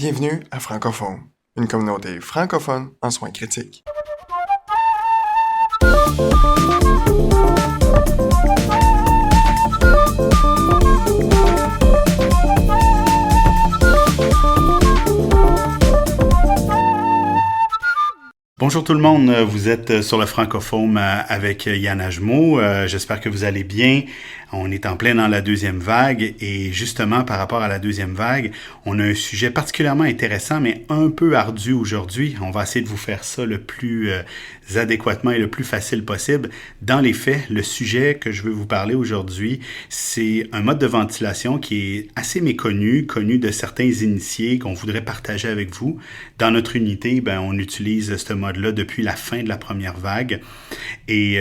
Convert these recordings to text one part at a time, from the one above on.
Bienvenue à Francophone, une communauté francophone en soins critiques. Bonjour tout le monde, vous êtes sur le Francophone avec Yann Ajmo. J'espère que vous allez bien. On est en plein dans la deuxième vague et justement par rapport à la deuxième vague, on a un sujet particulièrement intéressant mais un peu ardu aujourd'hui. On va essayer de vous faire ça le plus adéquatement et le plus facile possible. Dans les faits, le sujet que je veux vous parler aujourd'hui, c'est un mode de ventilation qui est assez méconnu, connu de certains initiés qu'on voudrait partager avec vous. Dans notre unité, on utilise ce mode-là depuis la fin de la première vague et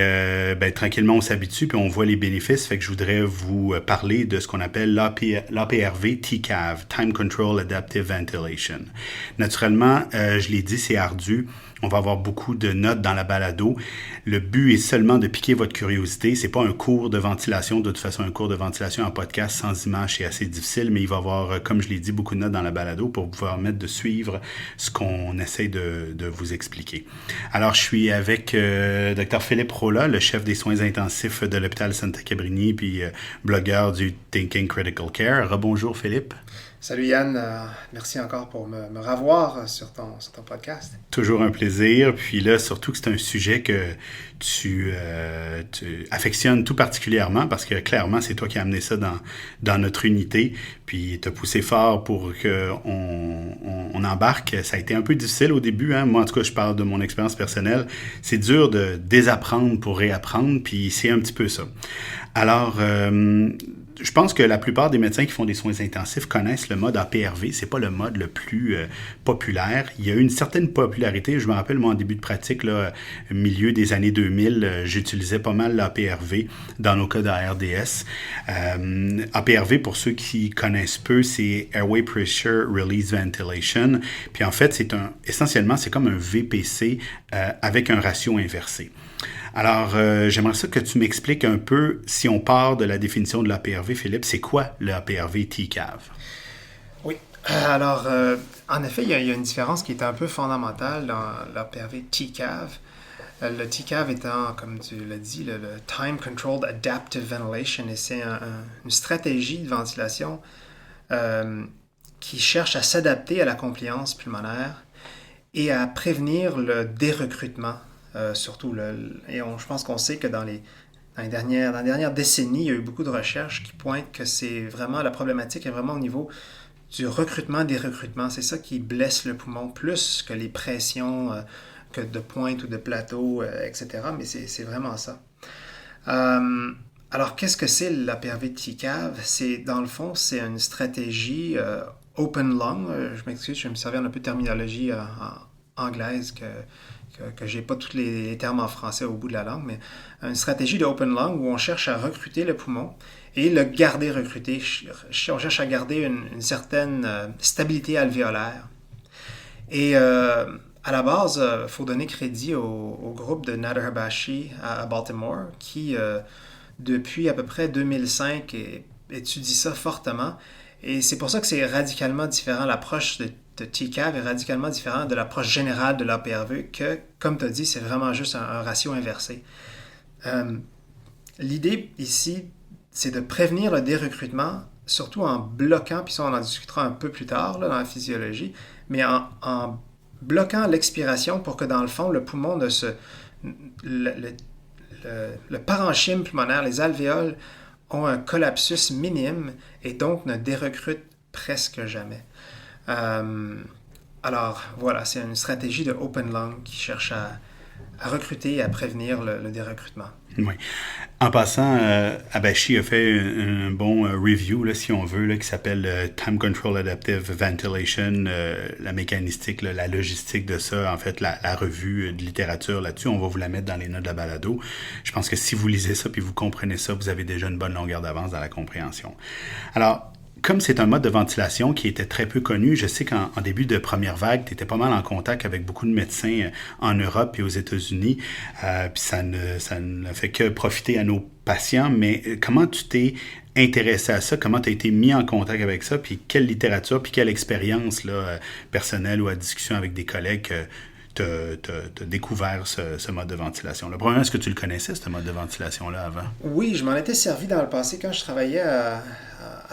tranquillement on s'habitue puis on voit les bénéfices. Fait que je voudrais vous parler de ce qu'on appelle l'APRV TCAV, Time Control Adaptive Ventilation. Naturellement, je l'ai dit, c'est ardu. On va avoir beaucoup de notes dans la balado. Le but est seulement de piquer votre curiosité. C'est pas un cours de ventilation. De toute façon, un cours de ventilation en podcast sans image, c'est assez difficile, mais il va y avoir, comme je l'ai dit, beaucoup de notes dans la balado pour pouvoir permettre de suivre ce qu'on essaie de vous expliquer. Alors, je suis avec Dr. Philippe Rolla, le chef des soins intensifs de l'hôpital Santa Cabrini, puis blogueur du Thinking Critical Care. Rebonjour, Philippe. Salut Yann, merci encore pour me revoir sur ton podcast. Toujours un plaisir, puis là, surtout que c'est un sujet que tu affectionnes tout particulièrement parce que clairement, c'est toi qui as amené ça dans notre unité, puis tu as poussé fort pour qu'on embarque. Ça a été un peu difficile au début, hein? Moi, en tout cas, je parle de mon expérience personnelle. C'est dur de désapprendre pour réapprendre, puis c'est un petit peu ça. Alors, je pense que la plupart des médecins qui font des soins intensifs connaissent le mode APRV. C'est pas le mode le plus populaire. Il y a eu une certaine popularité. Je me rappelle, moi, en début de pratique, là, milieu des années 2000, j'utilisais pas mal l'APRV dans nos cas d'ARDS. APRV, pour ceux qui connaissent peu, c'est Airway Pressure Release Ventilation. Puis en fait, essentiellement, c'est comme un VPC avec un ratio inversé. Alors, j'aimerais ça que tu m'expliques un peu, si on part de la définition de l'APRV, Philippe, c'est quoi l'APRV TCAV? Oui, alors, en effet, il y a une différence qui est un peu fondamentale dans l'APRV TCAV. Le TCAV étant, comme tu l'as dit, le Time Controlled Adaptive Ventilation, et c'est une stratégie de ventilation qui cherche à s'adapter à la compliance pulmonaire et à prévenir le dérecrutement. Surtout, je pense qu'on sait que dans la dernière décennie, il y a eu beaucoup de recherches qui pointent que c'est vraiment, la problématique est vraiment au niveau du recrutement, des recrutements. C'est ça qui blesse le poumon plus que les pressions que de pointe ou de plateau, etc. Mais c'est vraiment ça. Alors, qu'est-ce que c'est l'APRV TCAV? Dans le fond, c'est une stratégie open lung. Je m'excuse, je vais me servir un peu de terminologie anglaise que j'ai pas tous les termes en français au bout de la langue, mais une stratégie de open lung où on cherche à recruter le poumon et le garder recruté. On cherche à garder une certaine stabilité alvéolaire. Et à la base, il faut donner crédit au groupe de Nader Habashi à Baltimore qui, depuis à peu près 2005, étudie ça fortement. Et c'est pour ça que c'est radicalement différent. L'approche de TCAV est radicalement différente de l'approche générale de l'APRV que, comme tu as dit, c'est vraiment juste un ratio inversé. L'idée ici, c'est de prévenir le dérecrutement, surtout en bloquant, puis ça on en discutera un peu plus tard là, dans la physiologie, mais en bloquant l'expiration pour que dans le fond, le poumon le parenchyme pulmonaire, les alvéoles, ont un collapsus minime et donc ne dérecrutent presque jamais. Alors voilà, c'est une stratégie de open lung qui cherche à recruter et à prévenir le dérecrutement. Oui. En passant, Habashi a fait un bon review, là, si on veut, là, qui s'appelle Time Control Adaptive Ventilation, la mécanistique, là, la logistique de ça, en fait, la revue de littérature là-dessus. On va vous la mettre dans les notes de la balado. Je pense que si vous lisez ça puis vous comprenez ça, vous avez déjà une bonne longueur d'avance dans la compréhension. Alors, comme c'est un mode de ventilation qui était très peu connu, je sais qu'en début de première vague, tu étais pas mal en contact avec beaucoup de médecins en Europe et aux États-Unis, puis ça ne fait que profiter à nos patients, mais comment tu t'es intéressé à ça, comment tu as été mis en contact avec ça, puis quelle littérature, puis quelle expérience là, personnelle ou à discussion avec des collègues t'as découvert ce mode de ventilation-là? Premièrement, est-ce que tu le connaissais, ce mode de ventilation-là, avant? Oui, je m'en étais servi dans le passé quand je travaillais à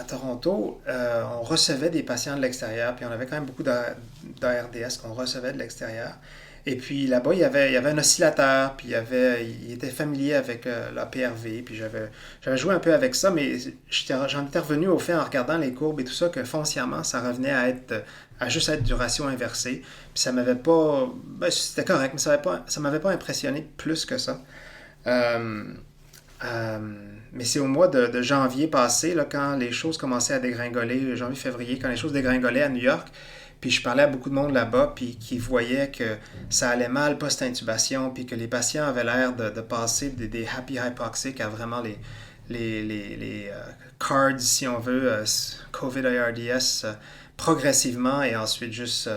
Toronto. On recevait des patients de l'extérieur, puis on avait quand même beaucoup d'ARDS qu'on recevait de l'extérieur. Et puis là-bas, il y avait un oscillateur, puis il était familier avec la PRV, puis j'avais joué un peu avec ça, mais j'en étais revenu au fait en regardant les courbes et tout ça, que foncièrement, ça revenait à juste être du ratio inversé. Puis ça m'avait pas... Ben, c'était correct, mais ça m'avait pas impressionné plus que ça. Mais c'est au mois de janvier passé, là, quand les choses commençaient à dégringoler, janvier-février, quand les choses dégringolaient à New York, puis je parlais à beaucoup de monde là-bas, puis qui voyaient que ça allait mal post-intubation, puis que les patients avaient l'air de passer des happy hypoxiques à vraiment les cards, si on veut, COVID-ARDS, progressivement, et ensuite juste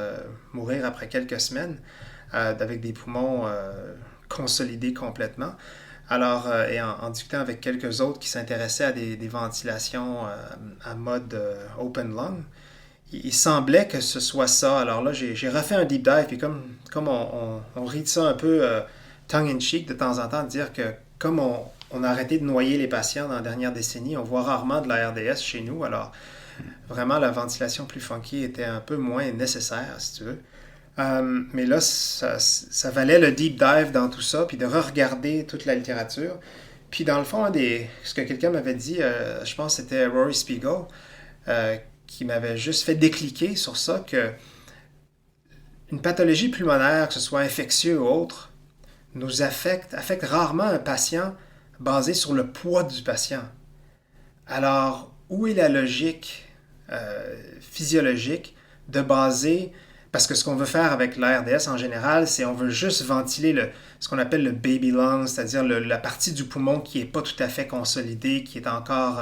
mourir après quelques semaines, avec des poumons consolidés complètement. Alors, et en discutant avec quelques autres qui s'intéressaient à des ventilations à mode open lung, il semblait que ce soit ça. Alors là, j'ai refait un deep dive, puis comme on rit de ça un peu tongue-in-cheek de temps en temps, de dire que comme on a arrêté de noyer les patients dans la dernière décennie, on voit rarement de la RDS chez nous. Alors, vraiment, la ventilation plus funky était un peu moins nécessaire, si tu veux. Mais là, ça valait le deep dive dans tout ça, puis de re-regarder toute la littérature. Puis dans le fond, ce que quelqu'un m'avait dit, je pense que c'était Rory Spiegel, qui m'avait juste fait décliquer sur ça, que une pathologie pulmonaire, que ce soit infectieux ou autre, nous affecte rarement un patient basé sur le poids du patient. Alors, où est la logique physiologique de baser... Parce que ce qu'on veut faire avec l'ARDS en général, c'est on veut juste ventiler ce qu'on appelle le baby lung, c'est-à-dire la partie du poumon qui n'est pas tout à fait consolidée, qui est encore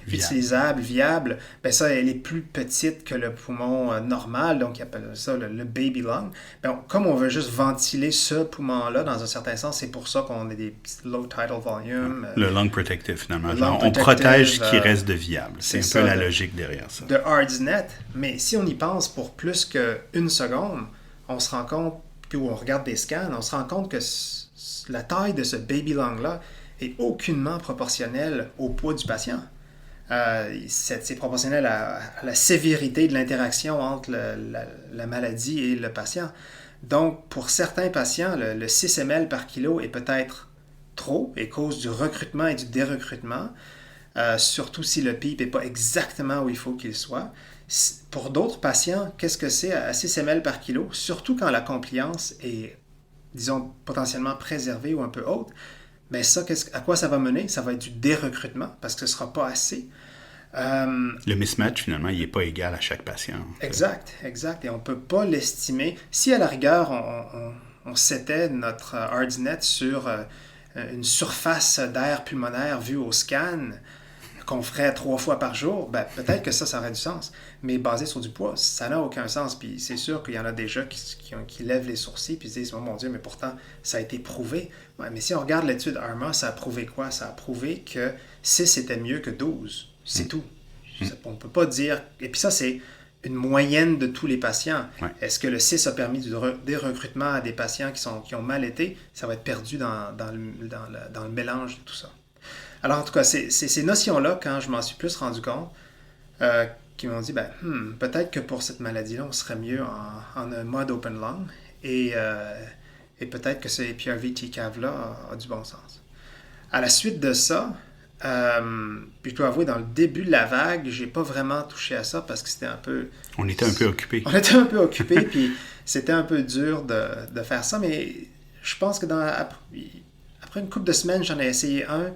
utilisable, viable. Ben ça, elle est plus petite que le poumon normal, donc ils appellent ça le baby lung. Ben, comme on veut juste ventiler ce poumon-là, dans un certain sens, c'est pour ça qu'on a des petits low tidal volume. Le lung protective, finalement. On protège ce qui reste de viable. C'est un peu la logique derrière ça. De ARDSnet, mais si on y pense pour plus qu'une seconde, on se rend compte, puis on regarde des scans, on se rend compte que la taille de ce baby lung-là est aucunement proportionnelle au poids du patient. C'est proportionnel à la sévérité de l'interaction entre la maladie et le patient. Donc, pour certains patients, le 6 ml par kilo est peut-être trop et cause du recrutement et du dérecrutement, surtout si le PEEP n'est pas exactement où il faut qu'il soit. Pour d'autres patients, qu'est-ce que c'est à 6 ml par kilo? Surtout quand la compliance est, disons, potentiellement préservée ou un peu haute, bien ça, à quoi ça va mener? Ça va être du dérecrutement parce que ce ne sera pas assez. Le mismatch, finalement, il n'est pas égal à chaque patient. Exact. Et on ne peut pas l'estimer. Si à la rigueur, on setait notre ARDSnet sur une surface d'air pulmonaire vue au scan, qu'on ferait 3 fois par jour, ben, peut-être que ça aurait du sens. Mais basé sur du poids, ça n'a aucun sens. Puis c'est sûr qu'il y en a déjà qui lèvent les sourcils et se disent « Oh mon Dieu, mais pourtant, ça a été prouvé. Ouais, » Mais si on regarde l'étude ARMA, ça a prouvé quoi? Ça a prouvé que 6 était mieux que 12. C'est tout. On ne peut pas dire... Et puis ça, c'est une moyenne de tous les patients. Ouais. Est-ce que le 6 a permis des recrutements à des patients qui ont mal été? Ça va être perdu dans le mélange de tout ça. Alors, en tout cas, c'est ces notions-là, quand je m'en suis plus rendu compte, qui m'ont dit, peut-être que pour cette maladie-là, on serait mieux en un mode open lung, et peut-être que ce PRV-TCAV-là a du bon sens. À la suite de ça, puis je dois avouer, dans le début de la vague, j'ai pas vraiment touché à ça, parce que c'était un peu... On était un peu occupés. Puis c'était un peu dur de faire ça, mais je pense que après une couple de semaines, j'en ai essayé un,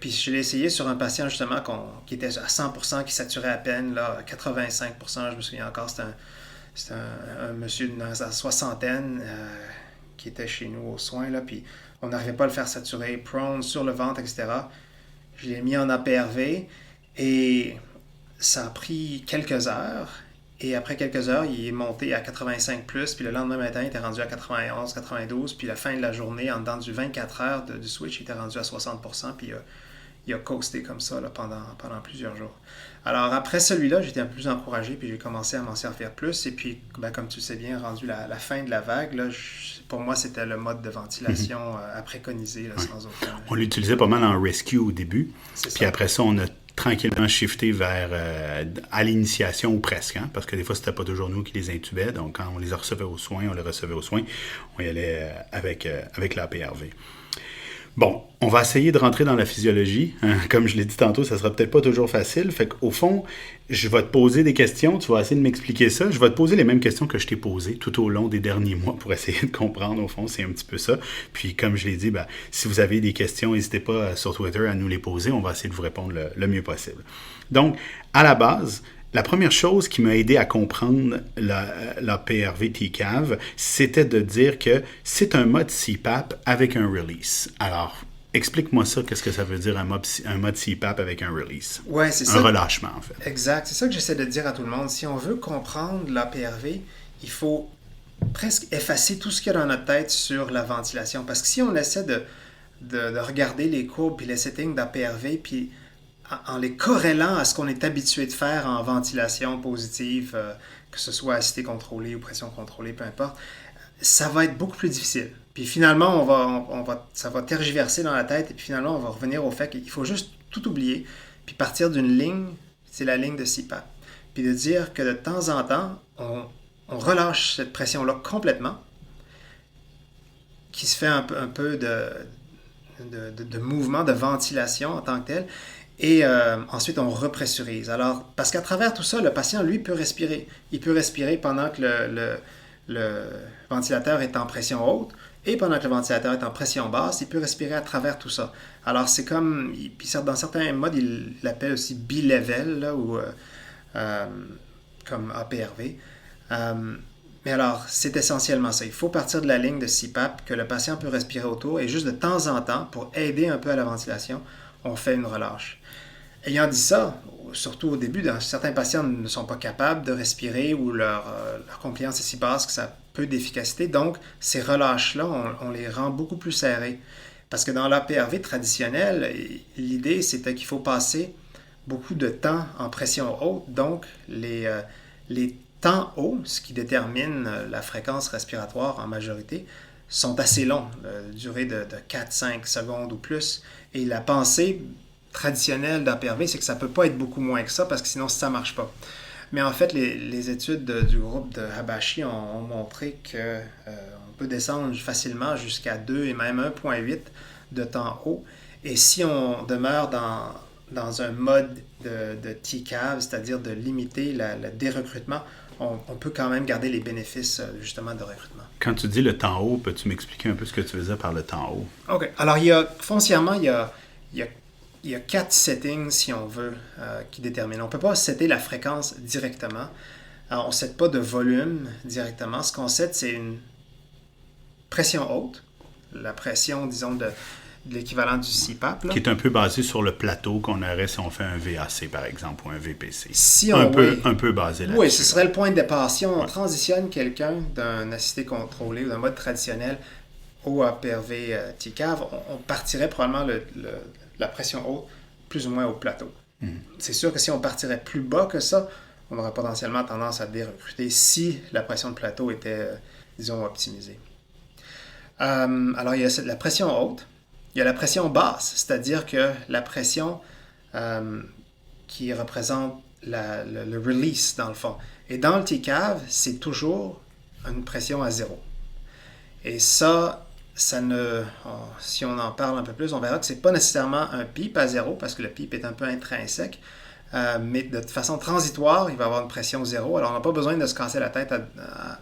puis je l'ai essayé sur un patient justement qui était à 100%, qui saturait à peine, là, à 85%, je me souviens encore, c'était un monsieur dans sa soixantaine qui était chez nous aux soins, là, puis on n'arrivait pas à le faire saturer, prone, sur le ventre, etc. Je l'ai mis en APRV et ça a pris quelques heures. Et après quelques heures, il est monté à 85 plus, puis le lendemain matin, il était rendu à 91, 92, puis la fin de la journée, en dedans du 24 heures du switch, il était rendu à 60%, puis il a coasté comme ça là, pendant plusieurs jours. Alors après celui-là, j'étais un peu plus encouragé, puis j'ai commencé à m'en servir plus, et puis comme tu le sais bien, rendu la fin de la vague, là, pour moi, c'était le mode de ventilation à préconiser, là, sans aucun... On l'utilisait pas mal en rescue au début, C'est puis ça. après ça, on a tranquillement shifté vers à l'initiation ou presque, hein, parce que des fois, c'était pas toujours nous qui les intubait, donc quand on les recevait aux soins, on y allait avec l'APRV. Bon, on va essayer de rentrer dans la physiologie. Comme je l'ai dit tantôt, ça sera peut-être pas toujours facile. Fait qu'au fond, je vais te poser des questions, tu vas essayer de m'expliquer ça. Je vais te poser les mêmes questions que je t'ai posées tout au long des derniers mois pour essayer de comprendre. Au fond, c'est un petit peu ça. Puis, comme je l'ai dit, si vous avez des questions, n'hésitez pas sur Twitter à nous les poser. On va essayer de vous répondre le mieux possible. Donc, à la base, la première chose qui m'a aidé à comprendre la PRV TCAV, c'était de dire que c'est un mode CPAP avec un release. Alors, explique-moi ça, qu'est-ce que ça veut dire un mode CPAP avec un release? Ouais, c'est Un ça. relâchement, en fait. Exact. C'est ça que j'essaie de dire à tout le monde. Si on veut comprendre la PRV, il faut presque effacer tout ce qu'il y a dans notre tête sur la ventilation. Parce que si on essaie de regarder les courbes et les settings d'APRV, puis en les corrélant à ce qu'on est habitué de faire en ventilation positive, que ce soit acidité contrôlée ou pression contrôlée, peu importe, ça va être beaucoup plus difficile. Puis finalement, ça va tergiverser dans la tête et puis finalement, on va revenir au fait qu'il faut juste tout oublier puis partir d'une ligne, c'est la ligne de CPAP. Puis de dire que de temps en temps, on relâche cette pression-là complètement, qui se fait un peu de mouvement, de ventilation en tant que tel. Et ensuite, on repressurise. Alors, parce qu'à travers tout ça, le patient, lui, peut respirer. Il peut respirer pendant que le ventilateur est en pression haute et pendant que le ventilateur est en pression basse, il peut respirer à travers tout ça. Alors, c'est comme, puis dans certains modes, il l'appelle aussi bi-level, là, ou comme APRV. Mais alors, c'est essentiellement ça. Il faut partir de la ligne de CPAP que le patient peut respirer autour et juste de temps en temps, pour aider un peu à la ventilation, on fait une relâche. Ayant dit ça, surtout au début, certains patients ne sont pas capables de respirer ou leur compliance est si basse que ça a peu d'efficacité. Donc, ces relâches-là, on les rend beaucoup plus serrés. Parce que dans l'APRV traditionnel, l'idée, c'était qu'il faut passer beaucoup de temps en pression haute. Donc, les temps hauts, ce qui détermine la fréquence respiratoire en majorité, sont assez longs, durée de 4-5 secondes ou plus. Et la pensée traditionnelle d'APRV, c'est que ça ne peut pas être beaucoup moins que ça, parce que sinon, ça ne marche pas. Mais en fait, les études du groupe de Habashi ont montré qu'on peut descendre facilement jusqu'à 2 et même 1,8 de temps haut. Et si on demeure dans un mode de TCAV, c'est-à-dire de limiter le dérecrutement, on peut quand même garder les bénéfices justement de recrutement. Quand tu dis le temps haut, peux-tu m'expliquer un peu ce que tu veux dire par le temps haut? OK. Alors, foncièrement, il y a 4 settings, si on veut, qui déterminent. On ne peut pas setter la fréquence directement. Alors, on ne set pas de volume directement. Ce qu'on set, c'est une pression haute, la pression, disons, de l'équivalent du CPAP. Là. Qui est un peu basé sur le plateau qu'on aurait si on fait un VAC, par exemple, ou un VPC. Si un peu basé là-dessus. Oui, ce serait le point de départ. Si on transitionne quelqu'un d'un acidité contrôlée ou d'un mode traditionnel au APRV TCAV, on partirait probablement la pression haute plus ou moins au plateau. C'est sûr que si on partirait plus bas que ça, on aurait potentiellement tendance à dérecruter si la pression de plateau était, disons, optimisée. Alors, il y a la pression haute. Il y a la pression basse, c'est-à-dire que la pression qui représente le release, dans le fond. Et dans le TCAV, c'est toujours une pression à zéro. Et ça si on en parle un peu plus, on verra que ce n'est pas nécessairement un PEEP à zéro, parce que le PEEP est un peu intrinsèque, mais de façon transitoire, il va avoir une pression zéro. Alors, on n'a pas besoin de se casser la tête à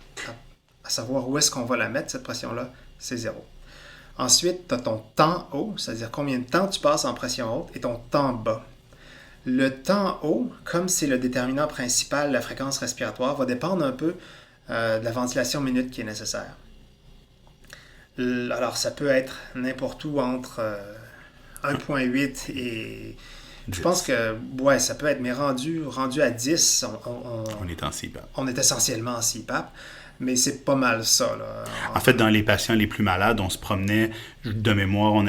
savoir où est-ce qu'on va la mettre, cette pression-là, c'est zéro. Ensuite, tu as ton temps haut, c'est-à-dire combien de temps tu passes en pression haute, et ton temps bas. Le temps haut, comme c'est le déterminant principal de la fréquence respiratoire, va dépendre un peu de la ventilation minute qui est nécessaire. Alors, ça peut être n'importe où entre 1,8 et Je pense que, ouais, ça peut être, mais rendu à 10, On est en CPAP. on est essentiellement en CPAP, mais c'est pas mal ça, là. En fait, dans les patients les plus malades, on se promenait, de mémoire,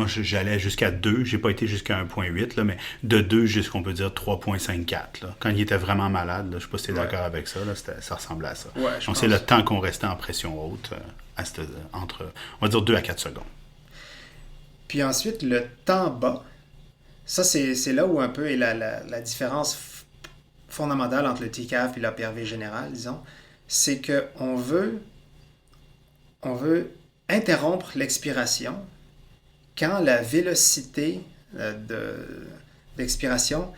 j'allais jusqu'à 2, j'ai pas été jusqu'à 1.8, là, mais de 2 jusqu'à, on peut dire, 3.54. Là. Quand il était vraiment malade, là, je sais pas si tu es d'accord avec ça, là, ça ressemblait à ça. Ouais, je Donc, pense. c'est le temps qu'on restait en pression haute, entre, on va dire, 2 à 4 secondes. Puis ensuite, le temps bas, ça, c'est là où un peu est la différence fondamentale entre le TCAV et l'APRV général, disons. C'est qu'on on veut interrompre l'expiration quand la vélocité d'expiration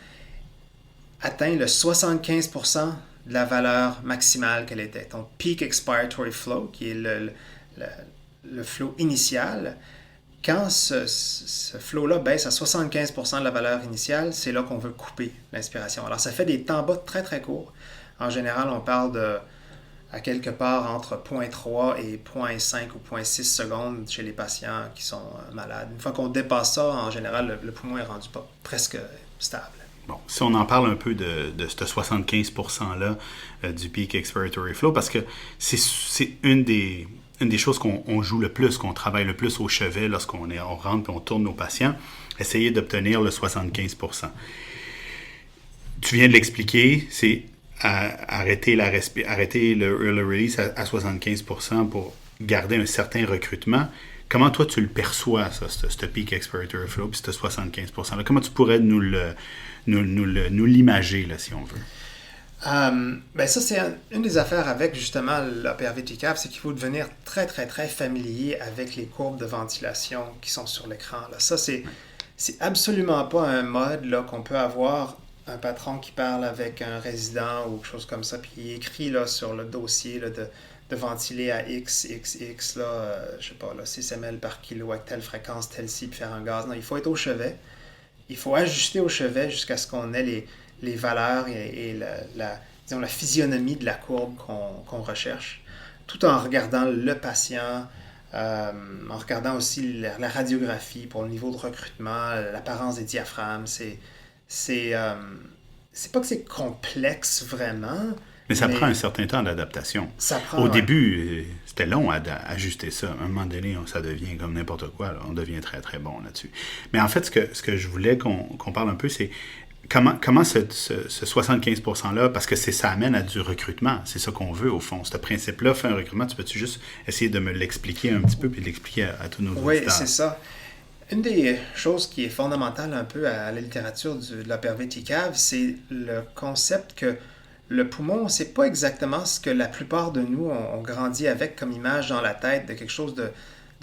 atteint le 75% de la valeur maximale qu'elle était. Ton peak expiratory flow, qui est le flow initial, quand ce flow-là baisse à 75% de la valeur initiale, c'est là qu'on veut couper l'inspiration. Alors, ça fait des temps bas très, très courts. En général, on parle à quelque part entre 0.3 et 0.5 ou 0.6 secondes chez les patients qui sont malades. Une fois qu'on dépasse ça, en général, le poumon est rendu presque stable. Bon, si on en parle un peu de ce 75%-là du peak expiratory flow, parce que c'est une des choses qu'on joue le plus, qu'on travaille le plus au chevet lorsqu'on rentre et on tourne nos patients, essayer d'obtenir le 75%. Tu viens de l'expliquer, c'est arrêter le early release à 75% pour garder un certain recrutement. Comment toi tu le perçois, ça, ce peak expiratory flow, puis ce 75%-là? Comment tu pourrais nous l'imager, là, si on veut? Ben ça, c'est une des affaires avec justement l'APRV TCAV, c'est qu'il faut devenir très, très, très familier avec les courbes de ventilation qui sont sur l'écran. Là. Ça, c'est absolument pas un mode là, qu'on peut avoir un patron qui parle avec un résident ou quelque chose comme ça, puis il écrit là, sur le dossier là, de ventiler à XX, là, je sais pas, là, 6 ml par kilo avec telle fréquence, telle ci, puis faire un gaz. Non, il faut être au chevet. Il faut ajuster au chevet jusqu'à ce qu'on ait les valeurs et disons, la physionomie de la courbe qu'on recherche, tout en regardant le patient, en regardant aussi la radiographie pour le niveau de recrutement, l'apparence des diaphragmes. C'est pas que c'est complexe vraiment. Mais ça prend un certain temps d'adaptation. Au ouais. début, c'était long à ajuster ça. À un moment donné, ça devient comme n'importe quoi. Là. On devient très, très bon là-dessus. Mais en fait, ce que je voulais qu'on parle un peu, c'est comment ce 75%-là, parce que ça amène à du recrutement. C'est ça qu'on veut, au fond. Ce principe-là fait un recrutement. Tu peux-tu juste essayer de me l'expliquer un petit peu puis de l'expliquer à tous nos auditeurs? Oui, c'est ça. Une des choses qui est fondamentale un peu à la littérature de l'APRV TCAV, c'est le concept que le poumon, c'est pas exactement ce que la plupart de nous ont grandi avec comme image dans la tête de quelque chose de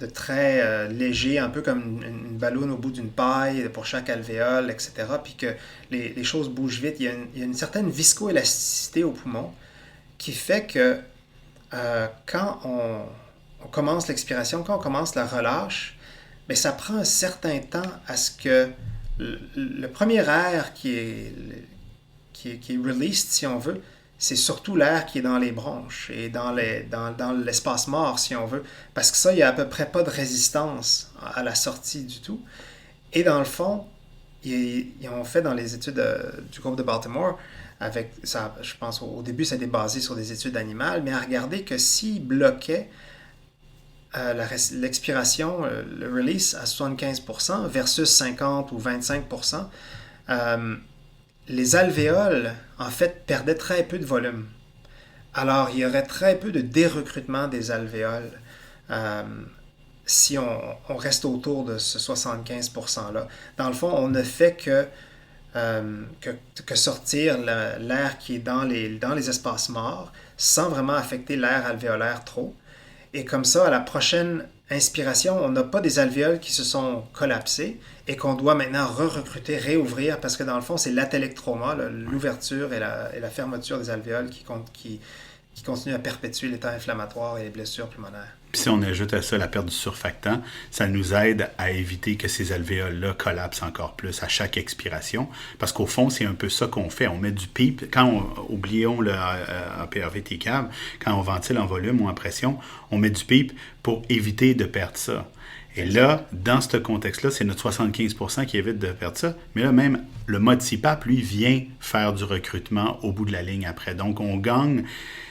très léger, un peu comme une ballonne au bout d'une paille pour chaque alvéole, etc. Puis que les choses bougent vite. Il y a une certaine viscoélasticité au poumon qui fait que quand on commence l'expiration, quand on commence la relâche, mais ça prend un certain temps à ce que le premier air qui est released, si on veut, c'est surtout l'air qui est dans les bronches et dans l'espace mort, si on veut. Parce que ça, il n'y a à peu près pas de résistance à la sortie du tout. Et dans le fond, ils ont fait dans les études du groupe de Baltimore, avec ça, je pense au début, ça a été basé sur des études animales, mais à regarder que s'ils bloquaient l'expiration, le release à 75% versus 50 ou 25%, les alvéoles, en fait, perdaient très peu de volume. Alors, il y aurait très peu de dérecrutement des alvéoles si on reste autour de ce 75%-là. Dans le fond, on ne fait que sortir l'air qui est dans les espaces morts sans vraiment affecter l'air alvéolaire trop. Et comme ça, à la prochaine inspiration, on n'a pas des alvéoles qui se sont collapsées et qu'on doit maintenant re-recruter, réouvrir, parce que dans le fond, c'est l'atelectroma, l'ouverture et la fermeture des alvéoles qui continuent à perpétuer l'état inflammatoire et les blessures pulmonaires. Puis si on ajoute à ça la perte du surfactant, ça nous aide à éviter que ces alvéoles-là collapsent encore plus à chaque expiration. Parce qu'au fond, c'est un peu ça qu'on fait. On met du PEEP. Oublions le APRV TCAV, quand on ventile en volume ou en pression, on met du PEEP pour éviter de perdre ça. Et là, dans ce contexte-là, c'est notre 75% qui évite de perdre ça. Mais là, même le mode CPAP, lui, vient faire du recrutement au bout de la ligne après. Donc, on gagne,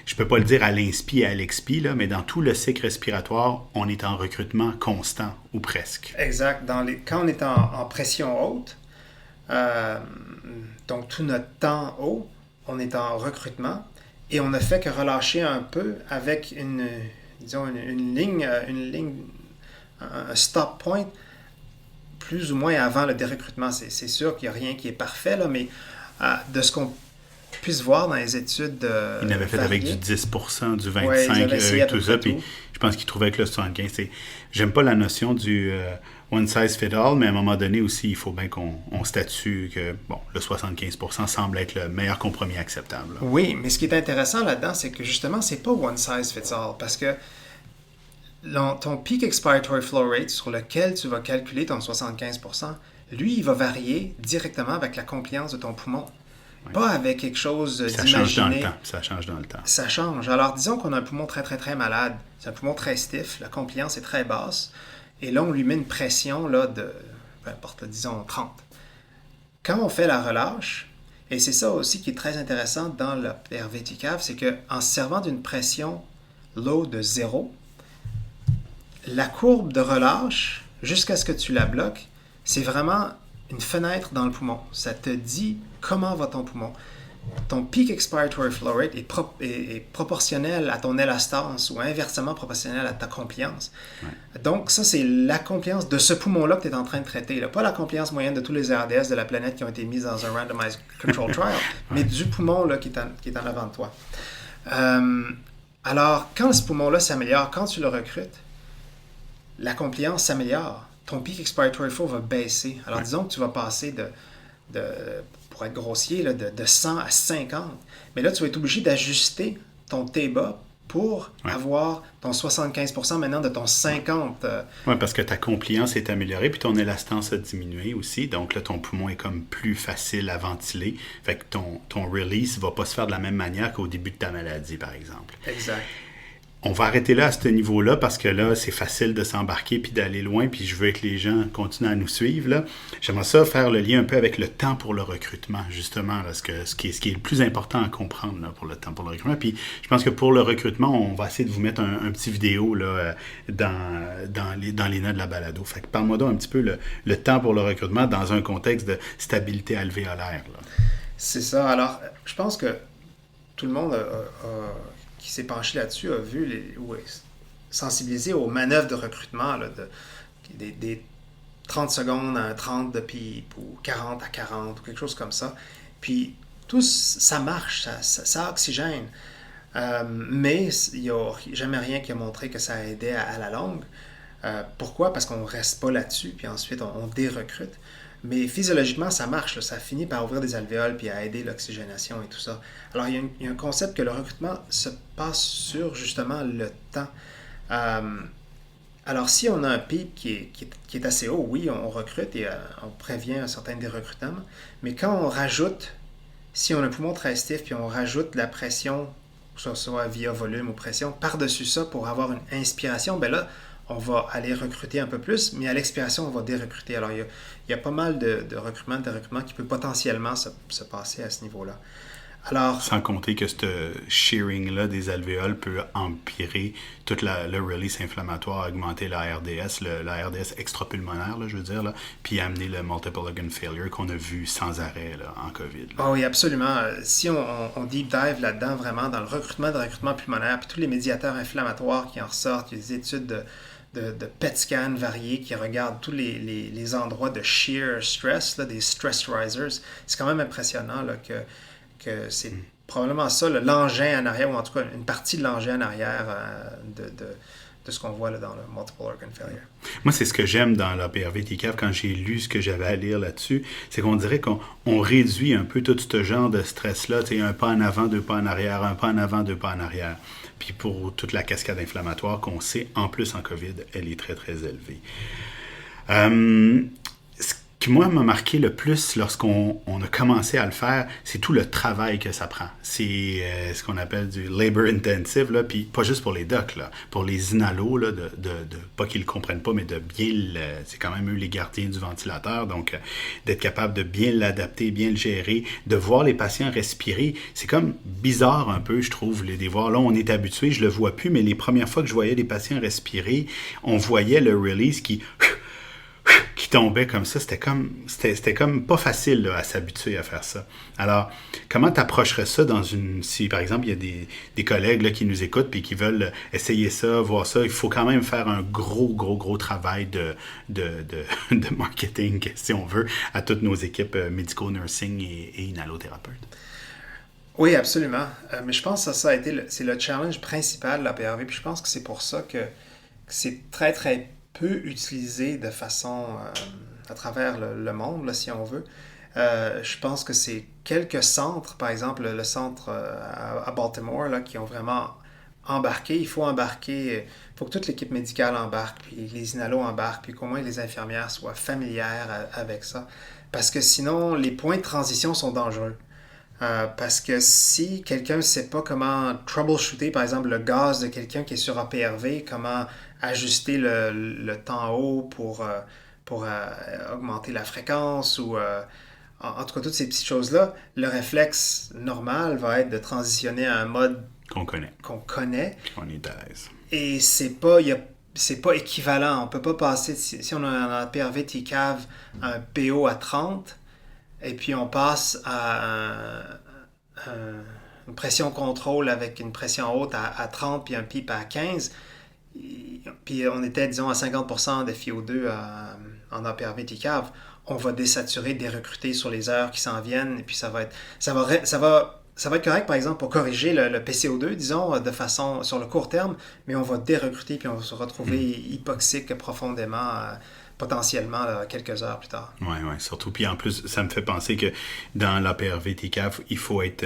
je ne peux pas le dire à l'inspi et à l'expi, là, mais dans tout le cycle respiratoire, on est en recrutement constant, ou presque. Exact. Quand on est en pression haute, donc tout notre temps haut, on est en recrutement et on ne fait que relâcher un peu avec une ligne, un stop point plus ou moins avant le dérecrutement. C'est sûr qu'il n'y a rien qui est parfait, là, mais de ce qu'on puisse voir dans les études Ils l'avaient fait avec du 10%, du 25%, ouais, tout ça, puis je pense qu'ils trouvaient que le 75%, j'aime pas la notion du one size fit all, mais à un moment donné aussi, il faut bien qu'on statue que le 75% semble être le meilleur compromis acceptable. Là. Oui, mais ce qui est intéressant là-dedans, c'est que justement, c'est pas one size fits all, parce que ton peak expiratory flow rate sur lequel tu vas calculer ton 75%, lui, il va varier directement avec la compliance de ton poumon. Oui. Pas avec quelque chose d'imaginé. Ça change dans le temps. Ça change. Alors, disons qu'on a un poumon très, très, très malade. C'est un poumon très stiff. La compliance est très basse. Et là, on lui met une pression là, de, peu importe, disons 30. Quand on fait la relâche, et c'est ça aussi qui est très intéressant dans le RVT-CAV, c'est qu'en se servant d'une pression low de 0, la courbe de relâche, jusqu'à ce que tu la bloques, c'est vraiment une fenêtre dans le poumon. Ça te dit comment va ton poumon. Ton peak expiratory flow rate est proportionnel à ton élastance ou inversement proportionnel à ta compliance. Ouais. Donc, ça, c'est la compliance de ce poumon-là que tu es en train de traiter. Là. Pas la compliance moyenne de tous les RDS de la planète qui ont été mis dans un randomized control trial, mais du poumon là, qui est en avant de toi. Alors, quand ce poumon-là s'améliore, quand tu le recrutes, la compliance s'améliore. Ton peak expiratory flow va baisser. Alors, disons que tu vas passer pour être grossier, là, de 100 à 50. Mais là, tu vas être obligé d'ajuster ton T-bas pour avoir ton 75% maintenant de ton 50. Oui, parce que ta compliance est améliorée, puis ton élastance a diminué aussi. Donc là, ton poumon est comme plus facile à ventiler. Fait que ton release ne va pas se faire de la même manière qu'au début de ta maladie, par exemple. Exact. On va arrêter là à ce niveau-là parce que là, c'est facile de s'embarquer puis d'aller loin, puis je veux que les gens continuent à nous suivre. Là. J'aimerais ça faire le lien un peu avec le temps pour le recrutement, justement, là, ce qui est le plus important à comprendre là, pour le temps pour le recrutement. Puis je pense que pour le recrutement, on va essayer de vous mettre un petit vidéo là, dans les notes de la balado. Fait que parle-moi donc un petit peu le temps pour le recrutement dans un contexte de stabilité alvéolaire. Là. C'est ça. Alors, je pense que tout le monde qui s'est penché là-dessus a vu ou sensibilisé aux manœuvres de recrutement là, des 30 secondes à un 30 de pipe ou 40 à 40 ou quelque chose comme ça. Puis tout ça marche, ça oxygène. Mais il n'y a jamais rien qui a montré que ça a aidé à la longue. Pourquoi? Parce qu'on ne reste pas là-dessus, puis ensuite on dérecrute. Mais physiologiquement, ça marche. Là. Ça finit par ouvrir des alvéoles puis à aider l'oxygénation et tout ça. Alors, il y a un concept que le recrutement se passe sur, justement, le temps. Alors, si on a un pic qui est assez haut, oui, on recrute et on prévient un certain dérecrutement. Mais quand on rajoute, si on a un poumon très stiff puis on rajoute la pression, que ce soit via volume ou pression, par-dessus ça pour avoir une inspiration, ben là, on va aller recruter un peu plus, mais à l'expiration, on va dérecruter. Alors, il y a pas mal de recrutement qui peut potentiellement se passer à ce niveau-là. Alors, sans compter que ce shearing-là des alvéoles peut empirer tout le release inflammatoire, augmenter la RDS, la RDS extrapulmonaire, là, je veux dire, là, puis amener le multiple organ failure qu'on a vu sans arrêt là, en COVID. Oh oui, absolument. Si on deep dive là-dedans, vraiment, dans le recrutement pulmonaire, puis tous les médiateurs inflammatoires qui en ressortent, il y a des études de PET scan variés qui regardent tous les endroits de shear stress, là, des stress risers. C'est quand même impressionnant là, que c'est probablement ça, l'engin en arrière, ou en tout cas une partie de l'engin en arrière de ce qu'on voit là, dans le multiple organ failure. Moi, c'est ce que j'aime dans la PRV-TCAV quand j'ai lu ce que j'avais à lire là-dessus, c'est qu'on dirait qu'on réduit un peu tout ce genre de stress-là, tu sais, un pas en avant, deux pas en arrière, un pas en avant, deux pas en arrière. Puis pour toute la cascade inflammatoire qu'on sait, en plus en COVID, elle est très, très élevée. Ce qui, moi, m'a marqué le plus lorsqu'on a commencé à le faire, c'est tout le travail que ça prend. C'est ce qu'on appelle du labor intensive, là, puis pas juste pour les docs, là, pour les inalos, là, pas qu'ils le comprennent pas, mais de bien c'est quand même eux les gardiens du ventilateur, donc d'être capable de bien l'adapter, bien le gérer, de voir les patients respirer. C'est comme bizarre un peu, je trouve, les voir. Là, on est habitué, je le vois plus, mais les premières fois que je voyais les patients respirer, on voyait le release qui tombait comme ça. C'était comme pas facile là, à s'habituer à faire ça. Alors, comment tu approcherais ça si par exemple il y a des collègues là, qui nous écoutent et qui veulent essayer ça, voir ça, il faut quand même faire un gros travail de marketing, si on veut, à toutes nos équipes médico-nursing et inhalothérapeutes. Oui, absolument. Mais je pense que ça a été c'est le challenge principal de la PRV. Puis je pense que c'est pour ça que c'est très peu utilisé de façon à travers le monde, là, si on veut. Je pense que c'est quelques centres, par exemple le centre à Baltimore, là, qui ont vraiment embarqué. Il faut embarquer, il faut que toute l'équipe médicale embarque, puis les inalos embarquent, puis qu'au moins les infirmières soient familières avec ça. Parce que sinon, les points de transition sont dangereux. Parce que si quelqu'un ne sait pas comment troubleshooter, par exemple, le gaz de quelqu'un qui est sur APRV, comment ajuster le temps haut pour augmenter la fréquence ou en tout cas toutes ces petites choses-là, le réflexe normal va être de transitionner à un mode qu'on connaît. On est à l'aise. Et c'est pas équivalent. On ne peut pas passer, si on a un APRV TCAV, un PO à 30, et puis on passe à une pression contrôle avec une pression haute à 30 puis un PIP à 15. Puis on était, disons, à 50% de FiO2 en APRV TCAV. On va désaturer, dérecruter sur les heures qui s'en viennent. Et puis ça va être correct, par exemple, pour corriger le PCO2, disons, de façon sur le court terme, mais on va dérecruter puis on va se retrouver hypoxique profondément potentiellement quelques heures plus tard. Oui, surtout. Puis en plus, ça me fait penser que dans l'APRV TCAV, il faut être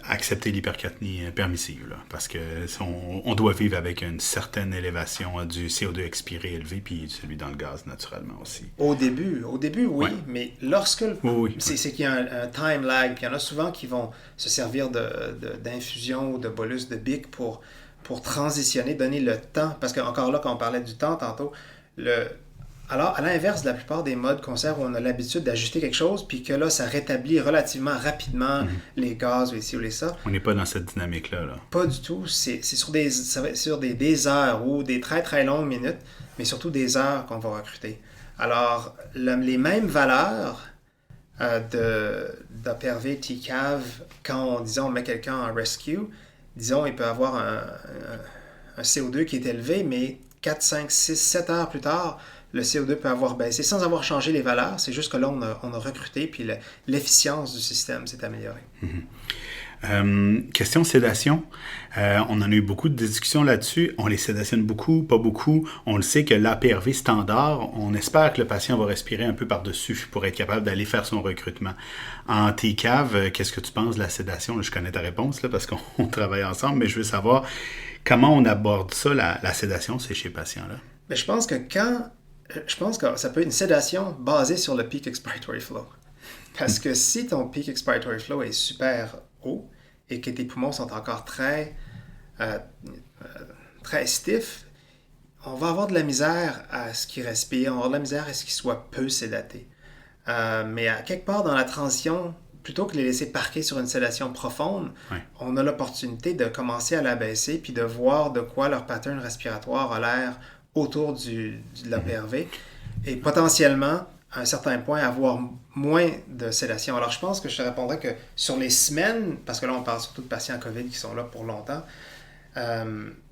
accepter l'hypercapnie permissive, là, parce que on doit vivre avec une certaine élévation du CO2 expiré élevé, puis celui dans le gaz, naturellement, aussi. Au début, oui, ouais. Mais lorsque... C'est qu'il y a un time lag, puis il y en a souvent qui vont se servir d'infusion ou de bolus de BIC pour transitionner, donner le temps, parce qu'encore là, quand on parlait du temps tantôt, alors, à l'inverse de la plupart des modes conserve où on a l'habitude d'ajuster quelque chose, puis que là, ça rétablit relativement rapidement les gaz ou les ci ou les ça. On n'est pas dans cette dynamique-là. Là. Pas du tout. Ça va être sur des heures ou des très longues minutes, mais surtout des heures qu'on va recruter. Alors, les mêmes valeurs d'APRV, TCAV, quand disons, on met quelqu'un en rescue, disons, il peut avoir un CO2 qui est élevé, mais 4, 5, 6, 7 heures plus tard, le CO2 peut avoir baissé sans avoir changé les valeurs. C'est juste que là, on a recruté, puis l'efficience du système s'est améliorée. Question sédation. On en a eu beaucoup de discussions là-dessus. On les sédationne beaucoup, pas beaucoup. On le sait que l'APRV standard, on espère que le patient va respirer un peu par-dessus pour être capable d'aller faire son recrutement. En TCAV, qu'est-ce que tu penses de la sédation? Là, je connais ta réponse là, parce qu'on travaille ensemble, mais je veux savoir comment on aborde ça, la sédation, chez ces patients-là. Mais je pense que ça peut être une sédation basée sur le peak expiratory flow. Parce que si ton peak expiratory flow est super haut et que tes poumons sont encore très stiffs, on va avoir de la misère à ce qu'il respire, on va avoir de la misère à ce qu'il soit peu sédaté. Mais à quelque part dans la transition, plutôt que de les laisser parquer sur une sédation profonde, on a l'opportunité de commencer à l'abaisser puis de voir de quoi leur pattern respiratoire a l'air autour de l'APRV et potentiellement, à un certain point, avoir moins de sédation. Alors, je pense que je te répondrais que sur les semaines, parce que là, on parle surtout de patients COVID qui sont là pour longtemps,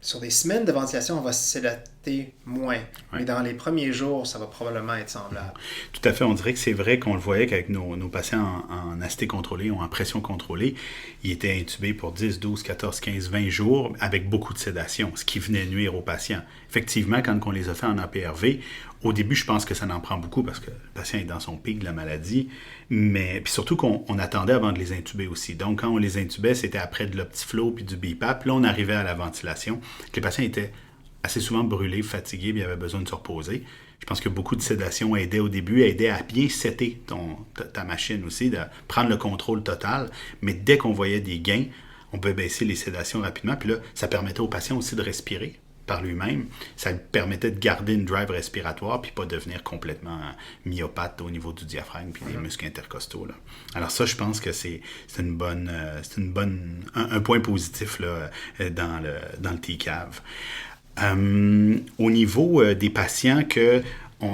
sur des semaines de ventilation, on va se sédater moins. Mais dans les premiers jours, ça va probablement être semblable. Tout à fait. On dirait que c'est vrai qu'on le voyait qu'avec nos patients en AST contrôlée ou en pression contrôlée, ils étaient intubés pour 10, 12, 14, 15, 20 jours avec beaucoup de sédation, ce qui venait nuire aux patients. Effectivement, quand on les a fait en APRV, au début, je pense que ça en prend beaucoup parce que le patient est dans son pic de la maladie, mais puis surtout qu'on attendait avant de les intuber aussi. Donc, quand on les intubait, c'était après de l'Optiflow puis du BiPAP. Puis là, on arrivait à la ventilation. Les patients étaient assez souvent brûlé, fatigué, puis il avait besoin de se reposer. Je pense que beaucoup de sédation aidait au début, aidait à bien setter ta machine aussi, de prendre le contrôle total. Mais dès qu'on voyait des gains, on pouvait baisser les sédations rapidement. Puis là, ça permettait au patient aussi de respirer par lui-même. Ça lui permettait de garder une drive respiratoire puis pas devenir complètement myopathe au niveau du diaphragme puis des muscles intercostaux. Là. Alors ça, je pense que c'est un point positif là, dans le TCAV. Au niveau des patients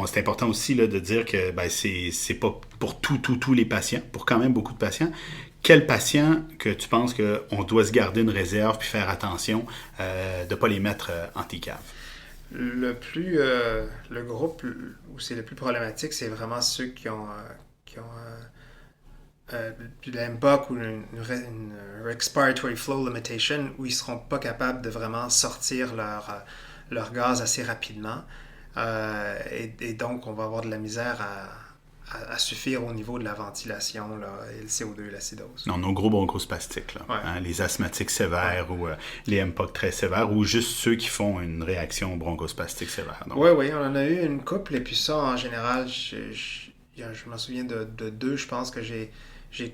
c'est important aussi là, de dire que c'est pas pour tous les patients, pour quand même beaucoup de patients. Quel patient que tu penses qu'on doit se garder une réserve puis faire attention de ne pas les mettre en TCAV? Le groupe où c'est le plus problématique, c'est vraiment ceux qui ont de l'MPOC ou une Respiratory Flow Limitation, où ils ne seront pas capables de vraiment sortir leur gaz assez rapidement. Et donc, on va avoir de la misère à suffire au niveau de la ventilation là, et le CO2 et l'acidose. Non, nos gros bronchospastiques, là, ouais. Les asthmatiques sévères ou les MPOC très sévères ou juste ceux qui font une réaction bronchospastique sévère. Oui, on en a eu une couple et puis ça, en général, je m'en souviens de deux, je pense que j'ai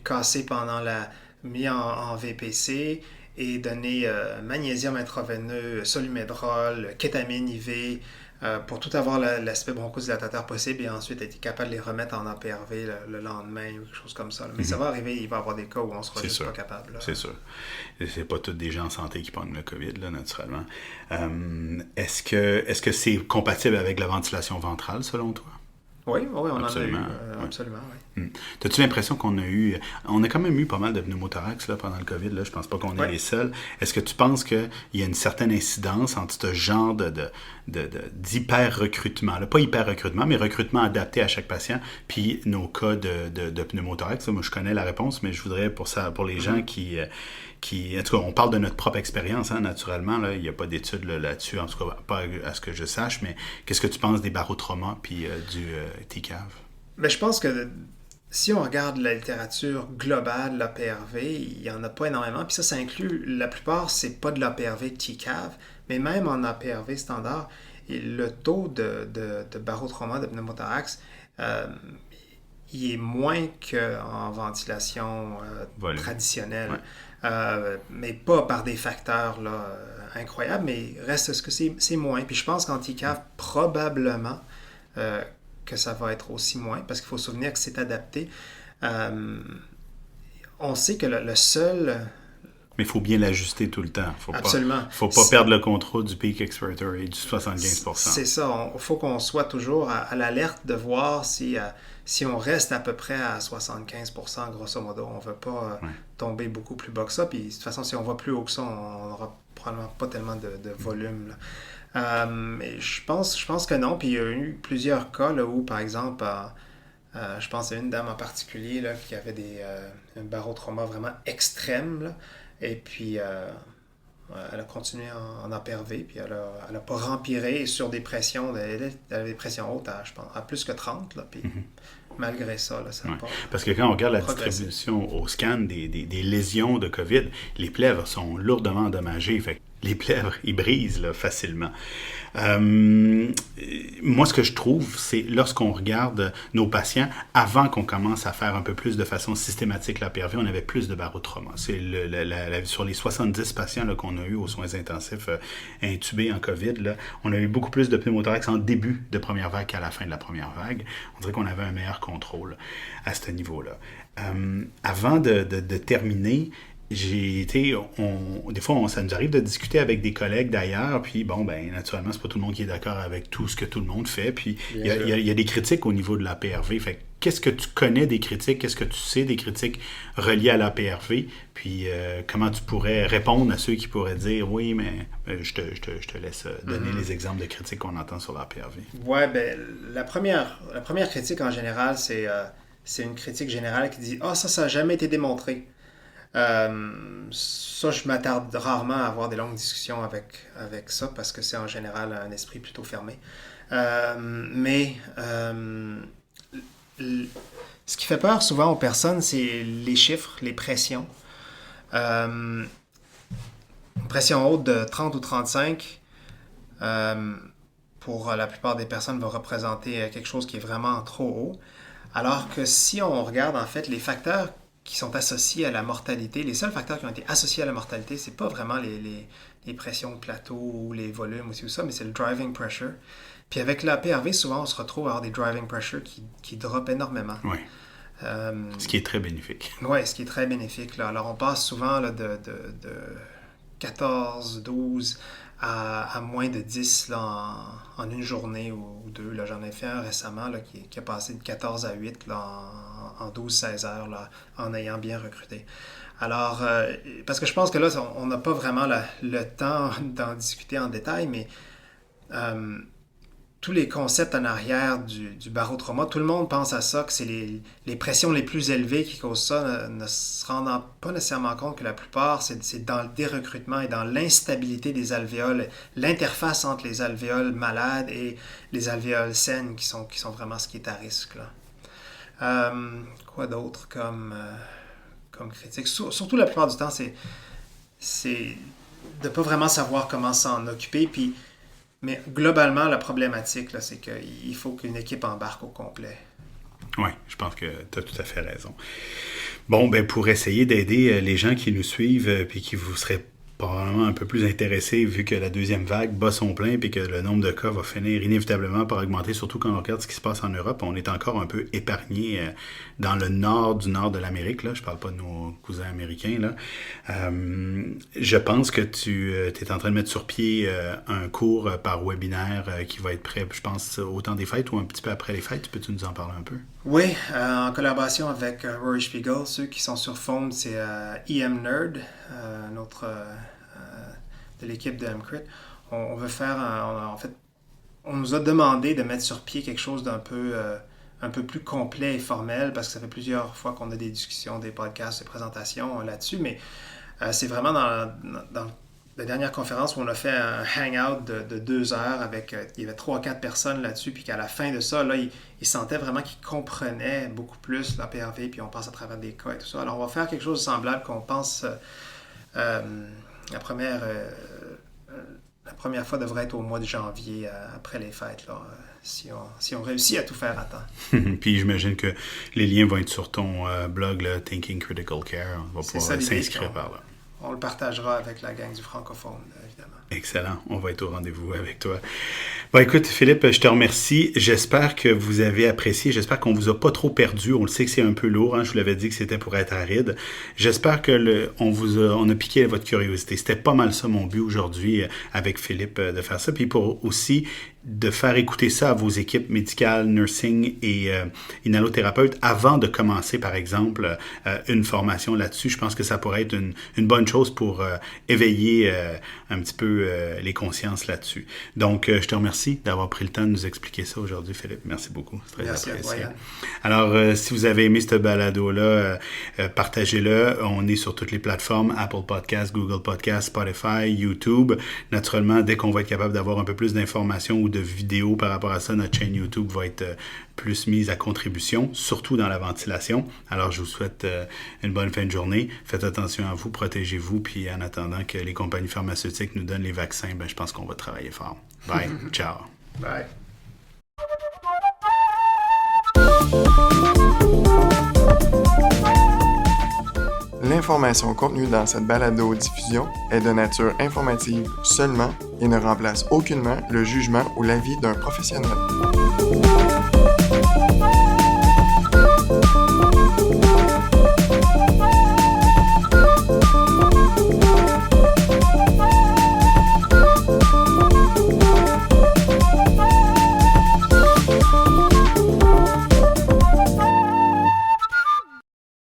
cassé pendant la mis en VPC et donné magnésium intraveineux, Solumédrol, kétamine IV, pour tout avoir l'aspect bronchodilatateur possible et ensuite être capable de les remettre en APRV le lendemain ou quelque chose comme ça. Mais ça va arriver, il va y avoir des cas où on sera juste pas capable. Là. C'est sûr. C'est pas tous des gens en santé qui pognent le COVID, là, naturellement. Est-ce que c'est compatible avec la ventilation ventrale, selon toi? Oui, on absolument, en a eu. Absolument, oui. T'as-tu l'impression qu'on a quand même eu pas mal de pneumothorax là, pendant le COVID, là, je pense pas qu'on est les seuls. Est-ce que tu penses qu'il y a une certaine incidence entre ce genre d'hyper-recrutement, là, pas hyper-recrutement, mais recrutement adapté à chaque patient, puis nos cas de pneumothorax? Moi, je connais la réponse, mais je voudrais pour les gens qui en tout cas, on parle de notre propre expérience, hein, naturellement. Là, il n'y a pas d'études là-dessus, en tout cas, pas à ce que je sache, mais qu'est-ce que tu penses des barotraumas puis du TCAV? Mais je pense que si on regarde la littérature globale de l'APRV, il n'y en a pas énormément. Puis ça inclut, la plupart, c'est pas de l'APRV TCAV, mais même en APRV standard, le taux de barotrauma, de pneumothorax, il est moins qu'en ventilation traditionnelle. Ouais. Mais pas par des facteurs là, incroyables, mais reste ce que c'est moins. Puis je pense qu'en TCAV, probablement que ça va être aussi moins, parce qu'il faut se souvenir que c'est adapté. On sait que le seul... Mais il faut bien l'ajuster tout le temps. Absolument. Faut pas perdre le contrôle du peak expiratory du 75%. C'est ça. Il faut qu'on soit toujours à l'alerte de voir si on reste à peu près à 75%, grosso modo. On ne veut pas tomber beaucoup plus bas que ça. Puis de toute façon, si on va plus haut que ça, on n'aura probablement pas tellement de volume. Là. Mais je pense que non. Puis il y a eu plusieurs cas là, où, par exemple, je pense à une dame en particulier là, qui avait un barotrauma vraiment extrême. Là. Et puis, elle a continué en APRV, puis elle a pas rempiré sur des pressions. Elle avait des pressions hautes, je pense, à plus que 30. Là, puis malgré ça, là, ça n'a pas... Parce que quand on regarde la distribution au scan des lésions de COVID, les plèvres sont lourdement endommagées. Fait que les plèvres, ils brisent là, facilement. Moi, ce que je trouve, c'est lorsqu'on regarde nos patients, avant qu'on commence à faire un peu plus de façon systématique l'APRV, on avait plus de barotrauma. C'est sur les 70 patients là, qu'on a eu aux soins intensifs intubés en COVID, là, on a eu beaucoup plus de pneumothorax en début de première vague qu'à la fin de la première vague. On dirait qu'on avait un meilleur contrôle à ce niveau-là. Avant de terminer, des fois, ça nous arrive de discuter avec des collègues d'ailleurs, puis naturellement, c'est pas tout le monde qui est d'accord avec tout ce que tout le monde fait, puis il y a des critiques au niveau de l'APRV. Fait qu'est-ce que tu connais des critiques, qu'est-ce que tu sais des critiques reliées à l'APRV, puis comment tu pourrais répondre à ceux qui pourraient dire oui, mais je te laisse donner les exemples de critiques qu'on entend sur l'APRV. Ouais, la première critique en général, c'est une critique générale qui dit ça n'a jamais été démontré. Ça, je m'attarde rarement à avoir des longues discussions avec ça parce que c'est en général un esprit plutôt fermé. Mais ce qui fait peur souvent aux personnes, c'est les chiffres, les pressions. Une pression haute de 30 ou 35, pour la plupart des personnes, va représenter quelque chose qui est vraiment trop haut. Alors que si on regarde en fait les facteurs qui sont associés à la mortalité, les seuls facteurs qui ont été associés à la mortalité, c'est pas vraiment les pressions de plateau ou les volumes ou ça, mais c'est le driving pressure. Puis avec la PRV, souvent on se retrouve à avoir des driving pressure qui drop énormément. Oui. Ce qui est très bénéfique. Oui, ce qui est très bénéfique. Là. Alors on passe souvent là, de 14, 12 à moins de 10 là, en une journée ou deux. Là. J'en ai fait un récemment là, qui a passé de 14 à 8 là, en 12-16 heures là, en ayant bien recruté. Alors, parce que je pense que là, on n'a pas vraiment le temps d'en discuter en détail, mais tous les concepts en arrière du barotrauma, tout le monde pense à ça, que c'est les pressions les plus élevées qui causent ça, ne se rendant pas nécessairement compte que la plupart, c'est dans le dérecrutement et dans l'instabilité des alvéoles, l'interface entre les alvéoles malades et les alvéoles saines qui sont vraiment ce qui est à risque. Là. Quoi d'autre comme critique? Surtout la plupart du temps, c'est de ne pas vraiment savoir comment s'en occuper, mais globalement, la problématique, là, c'est qu'il faut qu'une équipe embarque au complet. Oui, je pense que tu as tout à fait raison. Bon, ben pour essayer d'aider les gens qui nous suivent puis qui vous seraient probablement un peu plus intéressés vu que la deuxième vague bat son plein puis que le nombre de cas va finir inévitablement par augmenter, surtout quand on regarde ce qui se passe en Europe. On est encore un peu épargné dans le nord de l'Amérique. Là. Je parle pas de nos cousins américains. Là. Je pense que tu es en train de mettre sur pied un cours par webinaire qui va être prêt, je pense, au temps des fêtes ou un petit peu après les fêtes. Peux-tu nous en parler un peu? Oui, en collaboration avec Rory Spiegel. Ceux qui sont sur Foam, c'est EM Nerd, notre de l'équipe de MCRIT. On veut faire, en fait, on nous a demandé de mettre sur pied quelque chose d'un peu plus complet et formel, parce que ça fait plusieurs fois qu'on a des discussions, des podcasts, des présentations là-dessus, mais c'est vraiment dans la dernière conférence où on a fait un hangout de 2 heures avec, il y avait 3 ou 4 personnes là-dessus, puis qu'à la fin de ça, là, ils sentaient vraiment qu'ils comprenaient beaucoup plus la PRV, puis on passe à travers des cas et tout ça. Alors on va faire quelque chose de semblable qu'on pense la première fois devrait être au mois de janvier, après les fêtes, là, si on réussit à tout faire à temps. Puis j'imagine que les liens vont être sur ton blog, là, Thinking Critical Care. On va pouvoir s'inscrire par là. On le partagera avec la gang du francophone, évidemment. Excellent. On va être au rendez-vous avec toi. Bon, écoute, Philippe, je te remercie. J'espère que vous avez apprécié. J'espère qu'on vous a pas trop perdu. On le sait que c'est un peu lourd. Hein? Je vous l'avais dit que c'était pour être aride. J'espère que on a piqué votre curiosité. C'était pas mal ça mon but aujourd'hui avec Philippe de faire ça. Puis pour aussi de faire écouter ça à vos équipes médicales, nursing et inhalothérapeutes avant de commencer, par exemple, une formation là-dessus. Je pense que ça pourrait être une bonne chose pour éveiller un petit peu les consciences là-dessus. Donc, je te remercie d'avoir pris le temps de nous expliquer ça aujourd'hui, Philippe. Merci beaucoup. C'est très apprécié. Merci à toi, Yann. Alors, si vous avez aimé ce balado-là, partagez-le. On est sur toutes les plateformes, Apple Podcasts, Google Podcasts, Spotify, YouTube. Naturellement, dès qu'on va être capable d'avoir un peu plus d'informations ou de vidéos par rapport à ça, notre chaîne YouTube va être plus mise à contribution, surtout dans la ventilation. Alors, je vous souhaite une bonne fin de journée. Faites attention à vous, protégez-vous, puis en attendant que les compagnies pharmaceutiques nous donnent les vaccins, ben, je pense qu'on va travailler fort. Bye. Ciao. Bye. L'information contenue dans cette balado-diffusion est de nature informative seulement et ne remplace aucunement le jugement ou l'avis d'un professionnel.